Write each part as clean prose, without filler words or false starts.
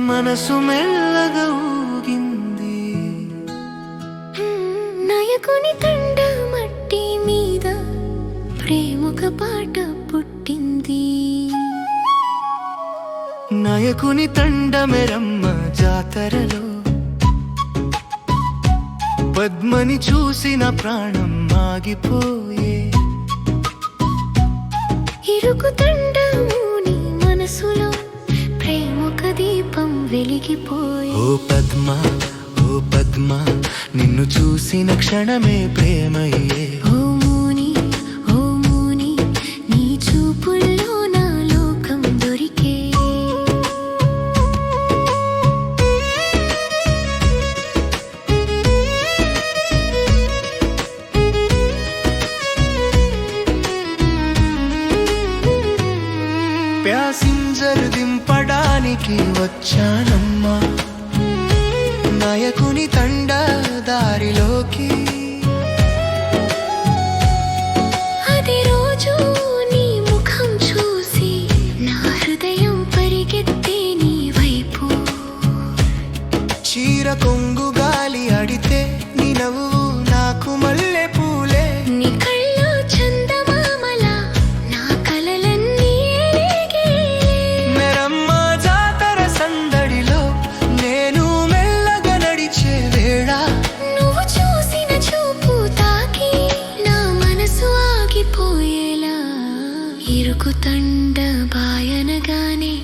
మనసు మెల్లగా ఊగింది. నాయకుని తండ మట్టి మీద ప్రేమొక పాట పుట్టింది. నాయకుని తండ మెరమ్మ జాతరలో పద్మని చూసిన ప్రాణం ఆగిపోయే. ఇరుకు తండముని మనసులో ప్రేమొక దీపం వెలిగిపోయే. ఓ పద్మ, ఓ పద్మ, నిన్ను చూసిన క్షణమే ప్రేమయ్యే. ఓ మూని, ఓ మూని, నీ చూపుల్లో నా లోకం దొరికే. ప్యాసింజర్ దింపడానికి వచ్చానమ్మా నాయకుని తండ దారిలోకి. అది రోజు నీ ముఖం చూసి నా హృదయం పరిగెత్తే నీ వైపు. చీర కొంగు గాలి అడితే నీ నవ్వు నాకు మల్లె పూలే. నీ కళ్ళో చందమామలా నా కలలన్నీ ఎలిగే. మెరమ్మ జాతర సందడిలో నేను మెల్లగా నడిచే వేళ. నువ్వు చూసిన చూపు తాకి నా మనసు ఆగిపోయేలా. ఇరుకు తండ బాయనగానే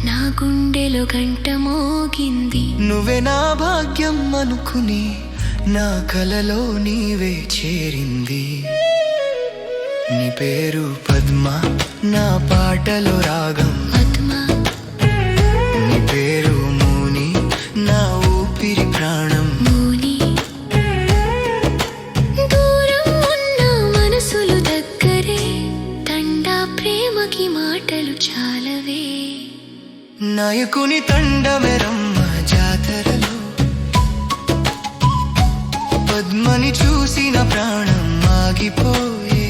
నా గుండెలో గంట మోగింది. నువ్వే నా భాగ్యం అనుకుని నా కలలో నీవే చేరింది. నీ పేరు పద్మ, నా పాటలో రాగం పద్మ, నీ పేరు మూని, నా ఊపిరి ప్రాణం. మూని, దూరం ఉన్న మనసులు దగ్గరే. తండా ప్రేమకి మాటలు చాలవే. నాయకుని తండ మెరమ్మ జాతరలో పద్మని చూసిన ప్రాణం ఆగిపోయే.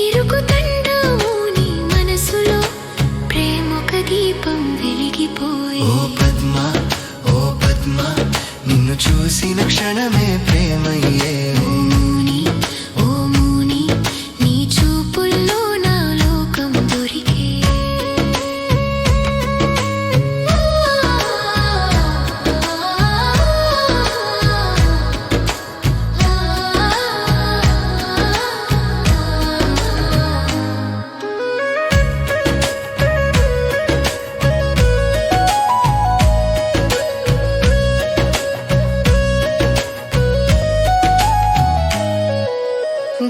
ఇరుకు తండముని మనసులో ప్రేమొక దీపం వెలిగిపోయే. ఓ పద్మ, ఓ పద్మ, నిన్ను చూసిన క్షణమే ప్రేమయ్యే. ఓ మూని, ఓ మూని, నీ చూపుల్లో నా లోకం దొరికే.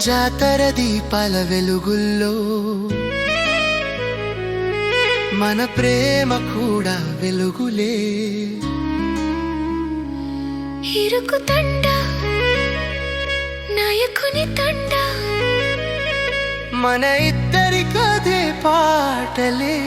జాతర దీపాల వెలుగుల్లో మన ప్రేమ కూడా వెలుగులే. ఇరుకు తండ, నాయకుని తండ, మన ఇద్దరి కదే పాటలే.